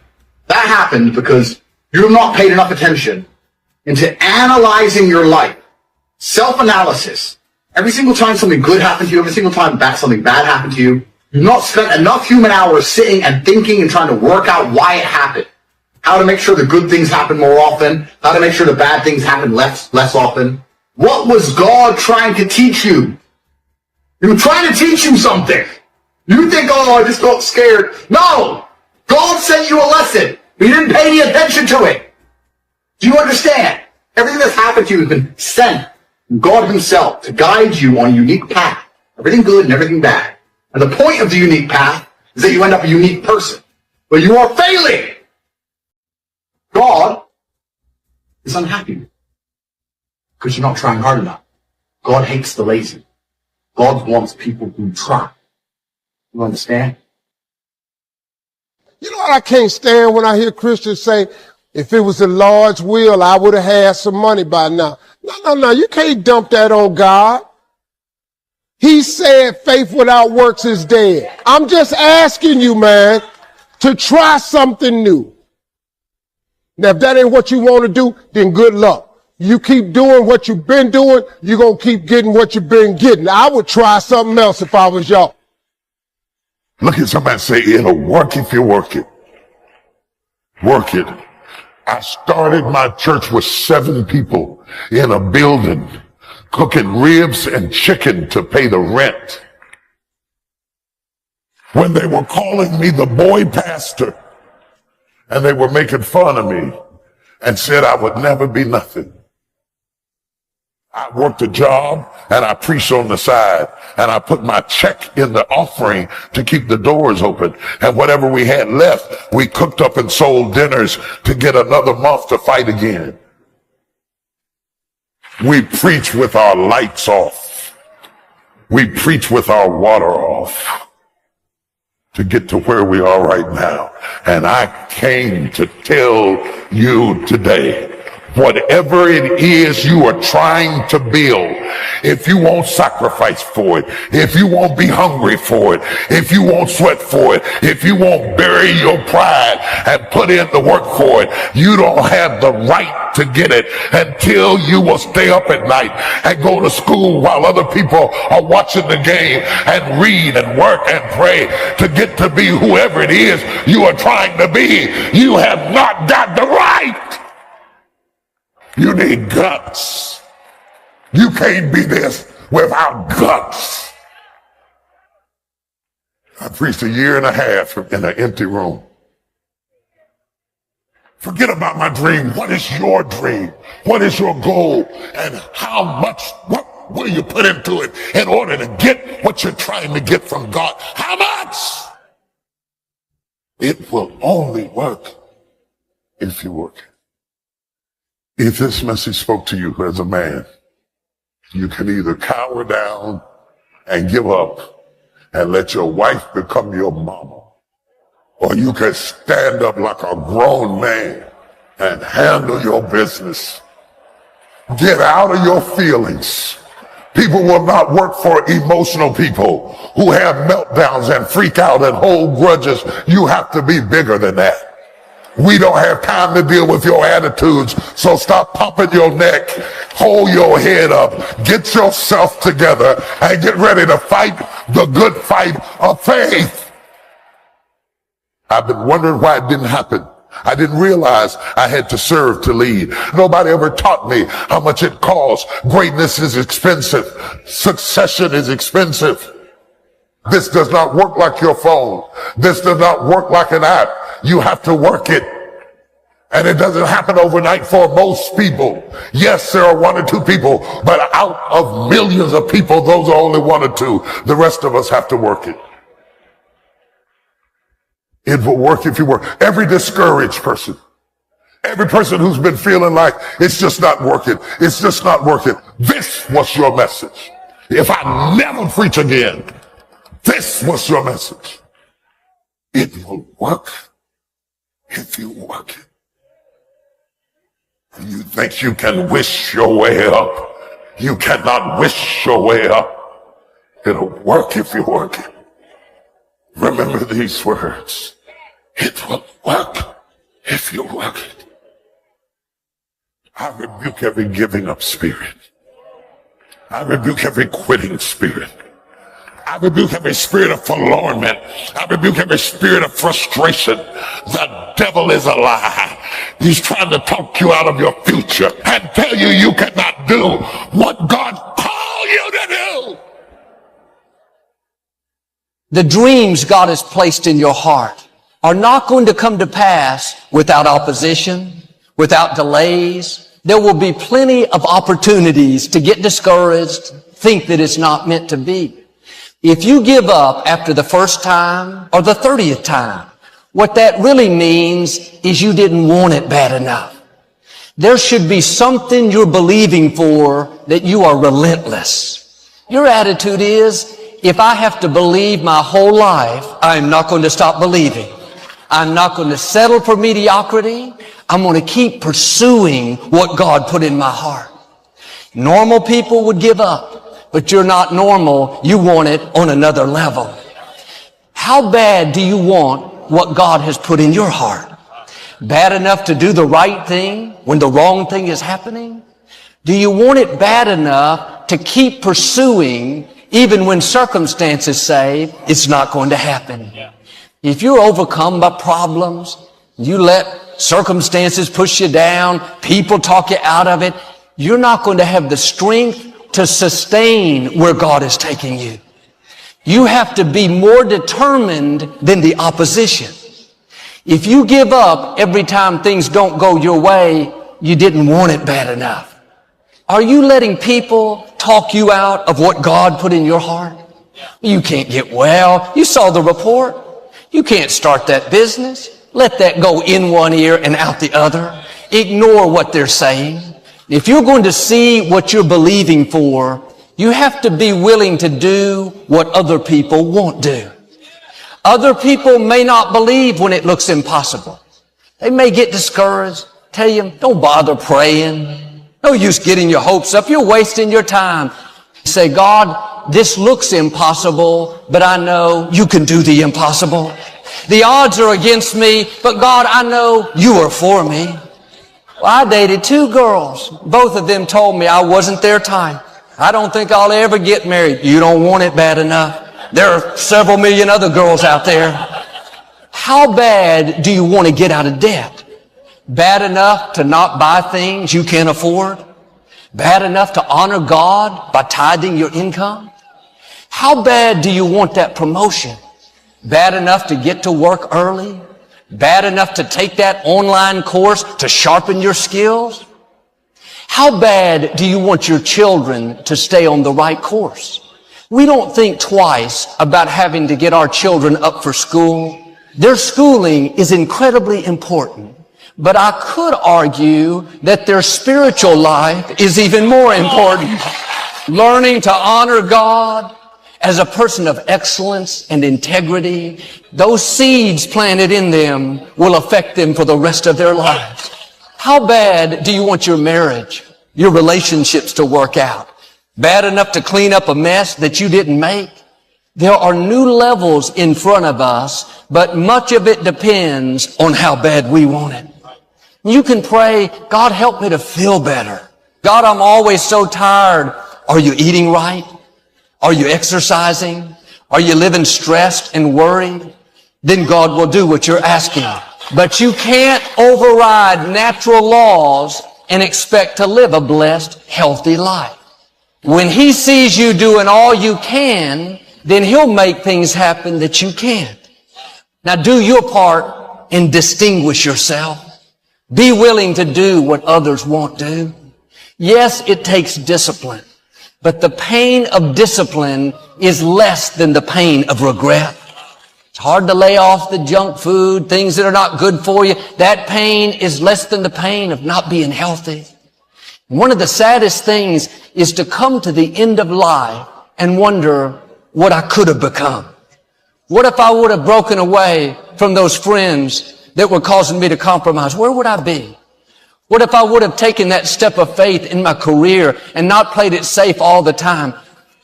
That happened because you have not paid enough attention into analyzing your life. Self-analysis. Every single time something good happened to you, every single time something bad happened to you, you've not spent enough human hours sitting and thinking and trying to work out why it happened. How to make sure the good things happen more often. How to make sure the bad things happen less often. What was God trying to teach you? He was trying to teach you something. You think, oh, I just got scared. No! God sent you a lesson. But you didn't pay any attention to it. Do you understand? Everything that's happened to you has been sent from God himself to guide you on a unique path. Everything good and everything bad. And the point of the unique path is that you end up a unique person. But you are failing. God is unhappy because you're not trying hard enough. God hates the lazy. God wants people who try. You understand? You know what I can't stand when I hear Christians say, if it was the Lord's will, I would have had some money by now. No. You can't dump that on God. He said faith without works is dead. I'm just asking you, man, to try something new. Now, if that ain't what you want to do, then good luck. You keep doing what you've been doing, you're going to keep getting what you've been getting. I would try something else if I was y'all. Look at somebody and say, it'll work if you work it. Work it. I started my church with 7 people in a building, cooking ribs and chicken to pay the rent. When they were calling me the boy pastor, and they were making fun of me and said I would never be nothing. I worked a job and I preached on the side and I put my check in the offering to keep the doors open. And whatever we had left, we cooked up and sold dinners to get another month to fight again. We preach with our lights off. We preach with our water off to get to where we are right now. And I came to tell you today, whatever it is you are trying to build, if you won't sacrifice for it, if you won't be hungry for it, if you won't sweat for it, if you won't bury your pride and put in the work for it, you don't have the right to get it until you will stay up at night and go to school while other people are watching the game and read and work and pray to get to be whoever it is you are trying to be. You have not got the right. You need guts. You can't be this without guts. I preached 1.5 years in an empty room. Forget about my dream. What is your dream? What is your goal? And how much, what will you put into it in order to get what you're trying to get from God? How much? It will only work if you work. If this message spoke to you as a man, you can either cower down and give up and let your wife become your mama, or you can stand up like a grown man and handle your business. Get out of your feelings. People will not work for emotional people who have meltdowns and freak out and hold grudges. You have to be bigger than that. We don't have time to deal with your attitudes, so stop pumping your neck, hold your head up, get yourself together, and get ready to fight the good fight of faith. I've been wondering why it didn't happen. I didn't realize I had to serve to lead. Nobody ever taught me how much it costs. Greatness is expensive. Succession is expensive. This does not work like your phone. This does not work like an app. You have to work it. And it doesn't happen overnight for most people. Yes, there are 1 or 2 people, but out of millions of people, those are only 1 or 2. The rest of us have to work it. It will work if you work. Every discouraged person, every person who's been feeling like it's just not working, it's just not working, this was your message. If I never preach again, this was your message. It will work if you work it. You think you can wish your way up. You cannot wish your way up. It'll work if you work it. Remember these words. It will work if you work it. I rebuke every giving up spirit. I rebuke every quitting spirit. I rebuke every spirit of forlornment. I rebuke every spirit of frustration. The devil is a lie. He's trying to talk you out of your future and tell you you cannot do what God called you to do. The dreams God has placed in your heart are not going to come to pass without opposition, without delays. There will be plenty of opportunities to get discouraged, think that it's not meant to be. If you give up after the first time or the 30th time, what that really means is you didn't want it bad enough. There should be something you're believing for that you are relentless. Your attitude is, if I have to believe my whole life, I'm not going to stop believing. I'm not going to settle for mediocrity. I'm going to keep pursuing what God put in my heart. Normal people would give up, but you're not normal. You want it on another level. How bad do you want what God has put in your heart? Bad enough to do the right thing when the wrong thing is happening? Do you want it bad enough to keep pursuing even when circumstances say it's not going to happen? If you're overcome by problems, you let circumstances push you down, people talk you out of it, you're not going to have the strength to sustain where God is taking you. You have to be more determined than the opposition. If you give up every time things don't go your way, you didn't want it bad enough. Are you letting people talk you out of what God put in your heart? You can't get well. You saw the report. You can't start that business. Let that go in one ear and out the other. Ignore what they're saying. If you're going to see what you're believing for, you have to be willing to do what other people won't do. Other people may not believe when it looks impossible. They may get discouraged. tell you, don't bother praying. No use getting your hopes up. You're wasting your time. Say, God, this looks impossible, but I know you can do the impossible. The odds are against me, but God, I know you are for me. Well, I dated 2 girls. Both of them told me I wasn't their type. I don't think I'll ever get married. You don't want it bad enough. There are several million other girls out there. How bad do you want to get out of debt? Bad enough to not buy things you can't afford? Bad enough to honor God by tithing your income? How bad do you want that promotion? Bad enough to get to work early? Bad enough to take that online course to sharpen your skills? How bad do you want your children to stay on the right course? We don't think twice about having to get our children up for school. Their schooling is incredibly important. But I could argue that their spiritual life is even more important. Learning to honor God as a person of excellence and integrity, those seeds planted in them will affect them for the rest of their lives. How bad do you want your marriage, your relationships to work out? Bad enough to clean up a mess that you didn't make? There are new levels in front of us, but much of it depends on how bad we want it. You can pray, God, help me to feel better. God, I'm always so tired. Are you eating right? Are you exercising? Are you living stressed and worried? Then God will do what you're asking. But you can't override natural laws and expect to live a blessed, healthy life. When He sees you doing all you can, then He'll make things happen that you can't. Now do your part and distinguish yourself. Be willing to do what others won't do. Yes, it takes discipline, but the pain of discipline is less than the pain of regret. It's hard to lay off the junk food, things that are not good for you. That pain is less than the pain of not being healthy. One of the saddest things is to come to the end of life and wonder what I could have become. What if I would have broken away from those friends that were causing me to compromise? Where would I be? What if I would have taken that step of faith in my career and not played it safe all the time?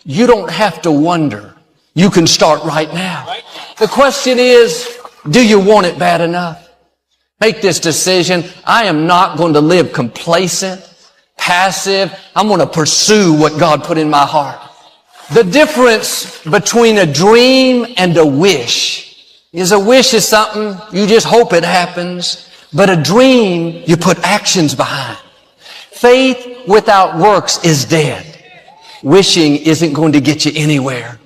You don't have to wonder. You can start right now. The question is, do you want it bad enough? Make this decision. I am not going to live complacent, passive. I'm going to pursue what God put in my heart. The difference between a dream and a wish is a wish is something you just hope it happens, but a dream you put actions behind. Faith without works is dead. Wishing isn't going to get you anywhere.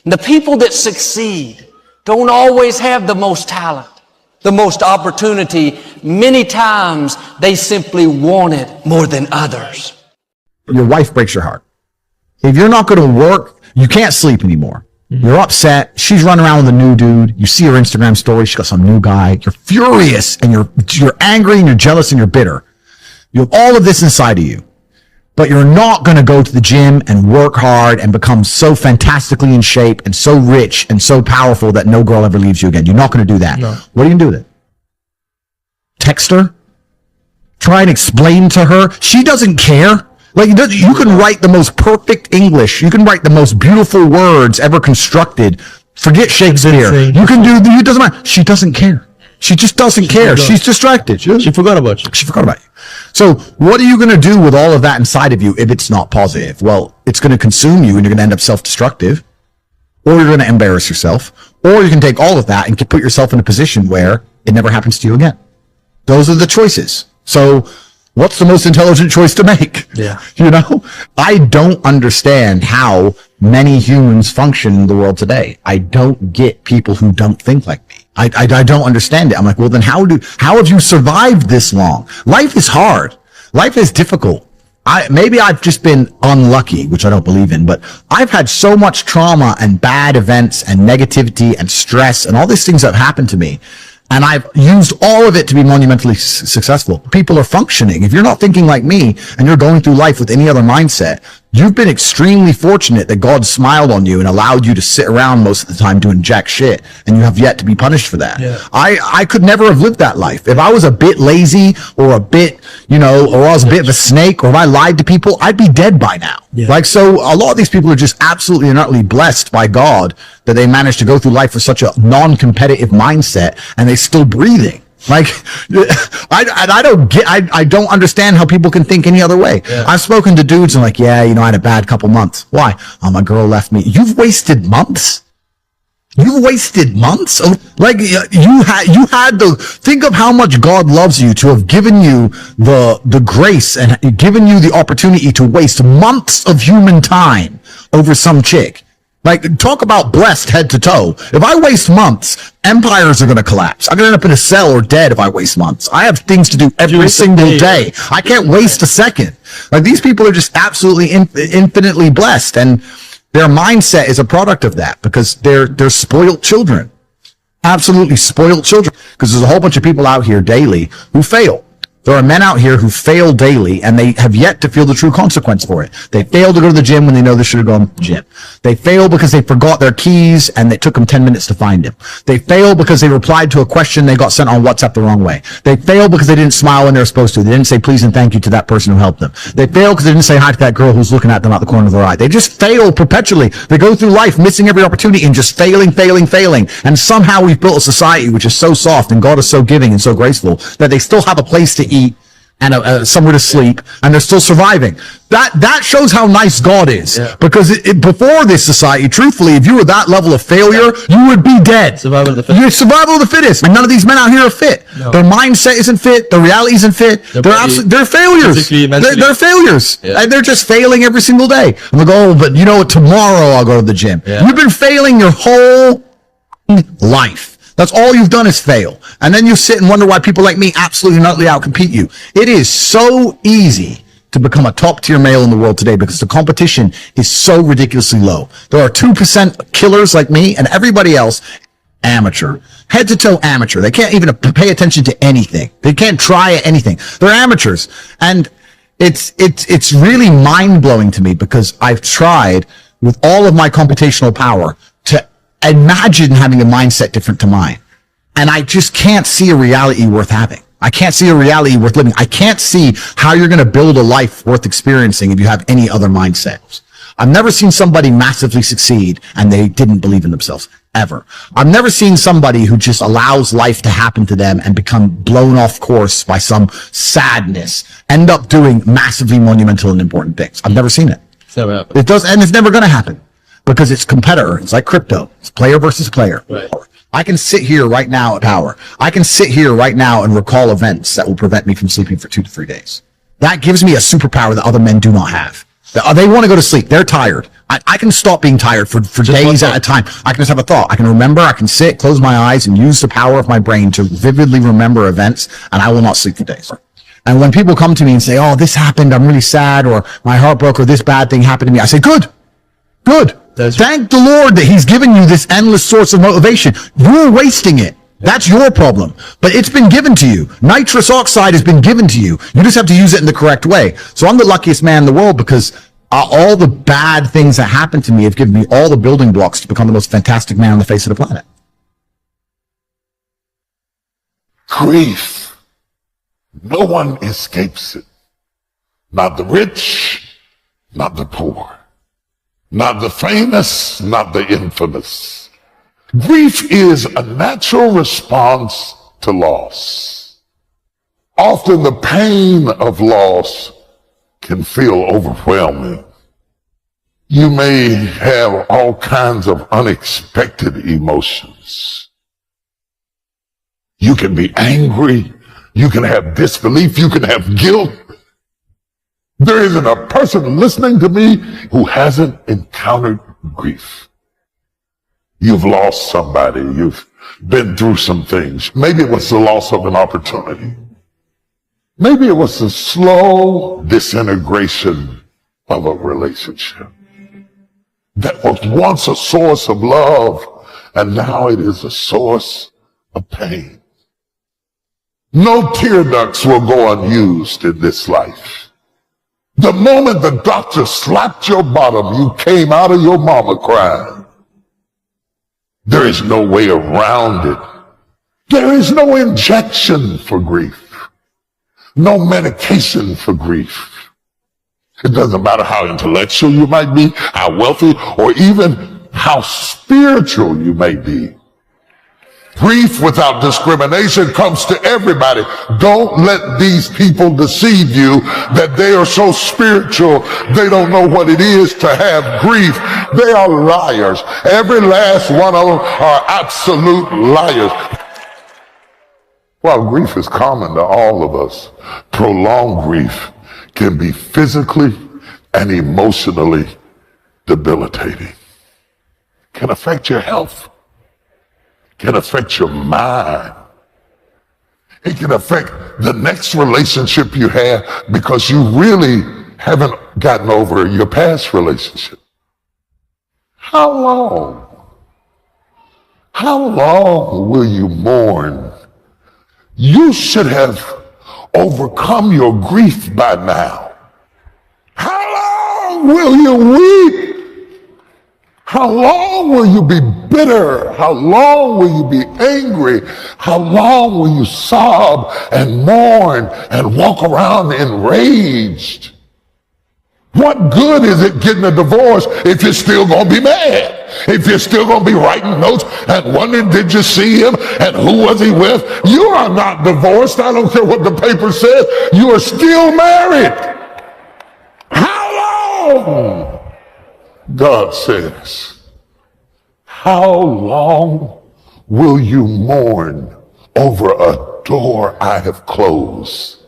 And the people that succeed don't always have the most talent, the most opportunity. Many times they simply want it more than others. Your wife breaks your heart. If you're not going to work, you can't sleep anymore. You're upset. She's running around with a new dude. You see her Instagram story. She's got some new guy. You're furious and you're angry and you're jealous and you're bitter. You have all of this inside of you, but you're not going to go to the gym and work hard and become so fantastically in shape and so rich and so powerful that no girl ever leaves you again. You're not going to do that. No. What are you going to do with it? Text her? Try and explain to her? She doesn't care. Like, you can write the most perfect English. You can write the most beautiful words ever constructed. Forget Shakespeare. You can do, it doesn't matter. She doesn't care. She just doesn't care. She's distracted. She forgot about you. She forgot about you. So what are you going to do with all of that inside of you if it's not positive? Well, it's going to consume you and you're going to end up self-destructive, or you're going to embarrass yourself, or you can take all of that and put yourself in a position where it never happens to you again. Those are the choices. So what's the most intelligent choice to make? Yeah. You know, I don't understand how many humans function in the world today. I don't get people who don't think like me. I don't understand it. I'm like, well, then how have you survived this long? Life is hard. Life is difficult. Maybe I've just been unlucky, which I don't believe in, but I've had so much trauma and bad events and negativity and stress and all these things that have happened to me. And I've used all of it to be monumentally successful. People are functioning. If you're not thinking like me and you're going through life with any other mindset, You've been extremely fortunate that God smiled on you and allowed you to sit around most of the time doing jack shit, and you have yet to be punished for that. Yeah. I could never have lived that life. If I was a bit lazy or a bit, or I was a bit of a snake, or if I lied to people, I'd be dead by now. Yeah. So a lot of these people are just absolutely and utterly blessed by God that they managed to go through life with such a non-competitive mindset, and they're still breathing. I don't understand how people can think any other way. Yeah. I've spoken to dudes and I had a bad couple months. Why? Oh, my girl left me. You've wasted months. You wasted months. Think of how much God loves you to have given you the grace and given you the opportunity to waste months of human time over some chick. Talk about blessed head to toe. If I waste months, empires are going to collapse. I'm going to end up in a cell or dead if I waste months. I have things to do every single day. I can't waste a second. These people are just absolutely infinitely blessed, and their mindset is a product of that because they're spoiled children. Absolutely spoiled children. Because there's a whole bunch of people out here daily who fail. There are men out here who fail daily, and they have yet to feel the true consequence for it. They fail to go to the gym when they know they should have gone to the gym. They fail because they forgot their keys, and it took them 10 minutes to find them. They fail because they replied to a question they got sent on WhatsApp the wrong way. They fail because they didn't smile when they were supposed to. They didn't say please and thank you to that person who helped them. They fail because they didn't say hi to that girl who's looking at them out the corner of their eye. They just fail perpetually. They go through life missing every opportunity and just failing. And somehow we've built a society which is so soft, and God is so giving and so graceful that they still have a place to eat and somewhere to sleep, and they're still surviving. That shows how nice God is. Yeah. Because before this society, truthfully, if you were that level of failure, you would be dead. Survival of the fittest. You're survival of the fittest. And none of these men out here are fit. No. Their mindset isn't fit. Their reality isn't fit. They're failures. They're failures. Yeah. And they're just failing every single day. And they go, but tomorrow I'll go to the gym. Yeah. You've been failing your whole life. That's all you've done is fail. And then you sit and wonder why people like me absolutely and utterly outcompete you. It is so easy to become a top tier male in the world today because the competition is so ridiculously low. There are 2% killers like me, and everybody else, amateur. Head to toe amateur. They can't even pay attention to anything. They can't try anything. They're amateurs. And it's really mind blowing to me because I've tried with all of my computational power to imagine having a mindset different to mine. And I just can't see a reality worth having. I can't see a reality worth living. I can't see how you're going to build a life worth experiencing if you have any other mindset. I've never seen somebody massively succeed and they didn't believe in themselves, ever. I've never seen somebody who just allows life to happen to them and become blown off course by some sadness, end up doing massively monumental and important things. I've never seen it. It does, and it's never going to happen. Because it's competitor. It's like crypto. It's player versus player. Right. I can sit here right now at power. I can sit here right now and recall events that will prevent me from sleeping for 2 to 3 days. That gives me a superpower that other men do not have. They want to go to sleep. They're tired. I can stop being tired for days at a time. I can just have a thought. I can remember. I can sit, close my eyes, and use the power of my brain to vividly remember events, and I will not sleep for days. And when people come to me and say, oh, this happened, I'm really sad, or my heart broke, or this bad thing happened to me, I say, good. Thank the Lord that he's given you this endless source of motivation. You're wasting it. That's your problem. But it's been given to you. Nitrous oxide has been given to you. You just have to use it in the correct way. So I'm the luckiest man in the world because all the bad things that happened to me have given me all the building blocks to become the most fantastic man on the face of the planet. Grief. No one escapes it. Not the rich, not the poor. Not the famous, not the infamous. Grief is a natural response to loss. Often the pain of loss can feel overwhelming. You may have all kinds of unexpected emotions. You can be angry. You can have disbelief. You can have guilt. There isn't a person listening to me who hasn't encountered grief. You've lost somebody. You've been through some things. Maybe it was the loss of an opportunity. Maybe it was the slow disintegration of a relationship that was once a source of love, and now it is a source of pain. No tear ducts will go unused in this life. The moment the doctor slapped your bottom, you came out of your mama crying. There is no way around it. There is no injection for grief. No medication for grief. It doesn't matter how intellectual you might be, how wealthy, or even how spiritual you may be. Grief without discrimination comes to everybody. Don't let these people deceive you that they are so spiritual they don't know what it is to have grief. They are liars. Every last one of them are absolute liars. While grief is common to all of us, prolonged grief can be physically and emotionally debilitating. Can affect your health. Can affect your mind. It can affect the next relationship you have because you really haven't gotten over your past relationship. How long? How long will you mourn? You should have overcome your grief by now. How long will you weep? How long will you be bitter? How long will you be angry? How long will you sob and mourn and walk around enraged? What good is it getting a divorce if you're still going to be mad? If you're still going to be writing notes and wondering, did you see him? And who was he with? You are not divorced. I don't care what the paper says. You are still married. How long? God says, how long will you mourn over a door I have closed?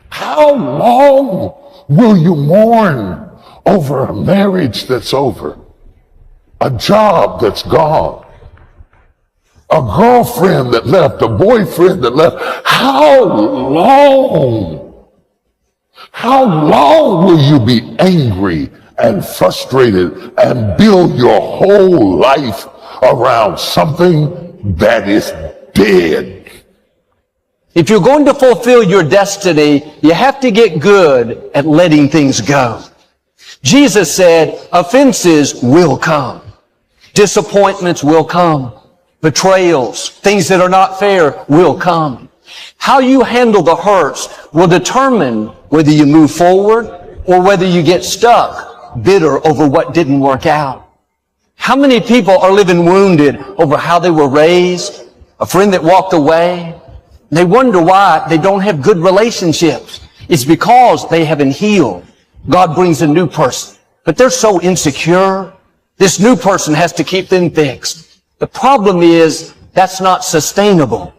How long will you mourn over a marriage that's over? A job that's gone? A girlfriend that left? A boyfriend that left? How long? How long will you be angry and frustrated and build your whole life around something that is dead? If you're going to fulfill your destiny, you have to get good at letting things go. Jesus said, offenses will come. Disappointments will come. Betrayals, things that are not fair will come. How you handle the hurts will determine whether you move forward or whether you get stuck, bitter over what didn't work out. How many people are living wounded over how they were raised, a friend that walked away? They wonder why they don't have good relationships. It's because they haven't healed. God brings a new person, but they're so insecure. This new person has to keep them fixed. The problem is that's not sustainable.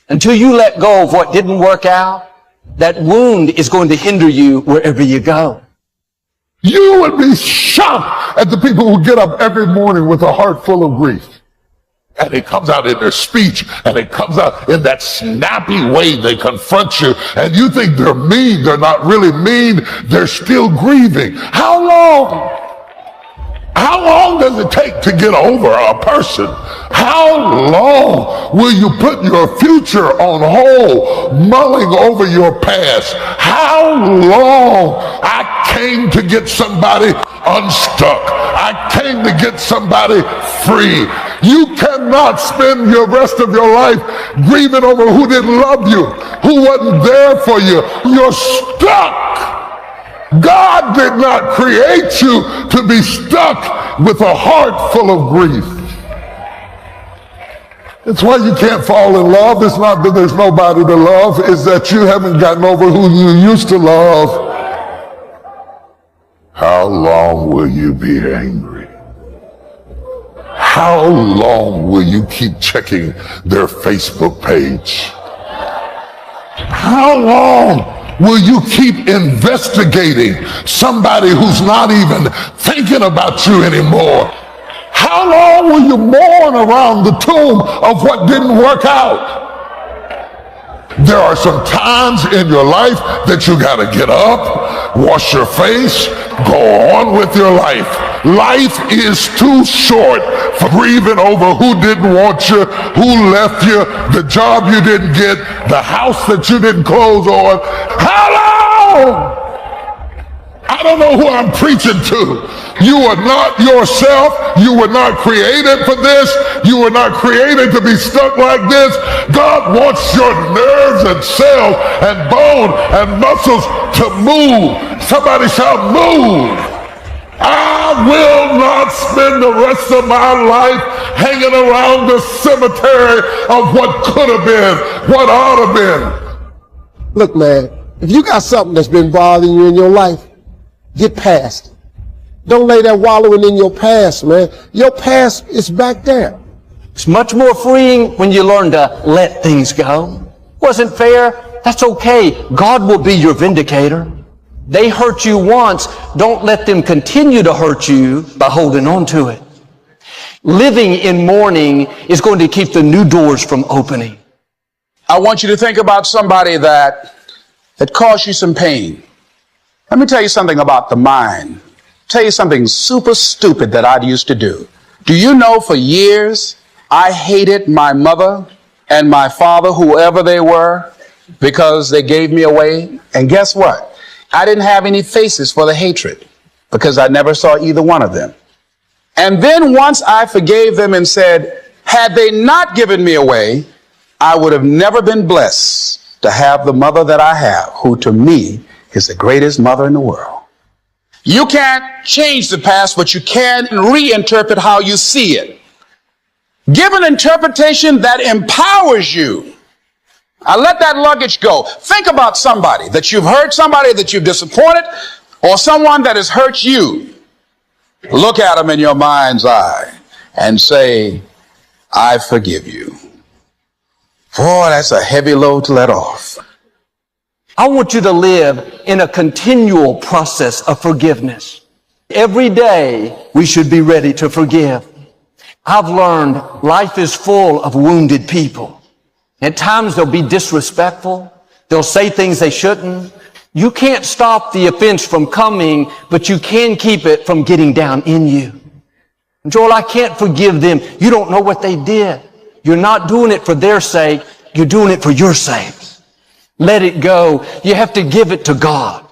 Until you let go of what didn't work out, that wound is going to hinder you wherever you go. You would be shocked at the people who get up every morning with a heart full of grief. And it comes out in their speech, and it comes out in that snappy way they confront you, and you think they're mean. They're not really mean. They're still grieving. How long? How long does it take to get over a person? How long will you put your future on hold, mulling over your past? How long? I came to get somebody unstuck. I came to get somebody free. You cannot spend your rest of your life grieving over who didn't love you, who wasn't there for you. You're stuck. God did not create you to be stuck with a heart full of grief. It's why you can't fall in love. It's not that there's nobody to love. It's that you haven't gotten over who you used to love. How long will you be angry? How long will you keep checking their Facebook page? How long will you keep investigating somebody who's not even thinking about you anymore? How long will you mourn around the tomb of what didn't work out? There are some times in your life that you got to get up, wash your face, go on with your life. Life is too short for grieving over who didn't want you, who left you, the job you didn't get, the house that you didn't close on. How long? don't know who I'm preaching to. You are not yourself. You were not created for this. You were not created to be stuck like this. God wants your nerves and cells and bone and muscles to move. Somebody shout, move. I will not spend the rest of my life hanging around the cemetery of what could have been, what ought to have been. Look, man, if you got something that's been bothering you in your life, get past it. Don't lay there wallowing in your past, man. Your past is back there. It's much more freeing when you learn to let things go. Wasn't fair? That's okay. God will be your vindicator. They hurt you once. Don't let them continue to hurt you by holding on to it. Living in mourning is going to keep the new doors from opening. I want you to think about somebody that caused you some pain. Let me tell you something about the mind. Tell you something super stupid that I used to do. Do you know for years I hated my mother and my father, whoever they were, because they gave me away? And guess what? I didn't have any faces for the hatred because I never saw either one of them. And then once I forgave them and said, had they not given me away, I would have never been blessed to have the mother that I have, who to me is the greatest mother in the world. You can't change the past, but you can reinterpret how you see it. Give an interpretation that empowers you. I let that luggage go. Think about somebody that you've hurt, somebody that you've disappointed, or someone that has hurt you. Look at them in your mind's eye and say, I forgive you. Boy, that's a heavy load to let off. I want you to live in a continual process of forgiveness. Every day we should be ready to forgive. I've learned life is full of wounded people. At times they'll be disrespectful. They'll say things they shouldn't. You can't stop the offense from coming, but you can keep it from getting down in you. Joel, I can't forgive them. You don't know what they did. You're not doing it for their sake. You're doing it for your sake. Let it go. You have to give it to God.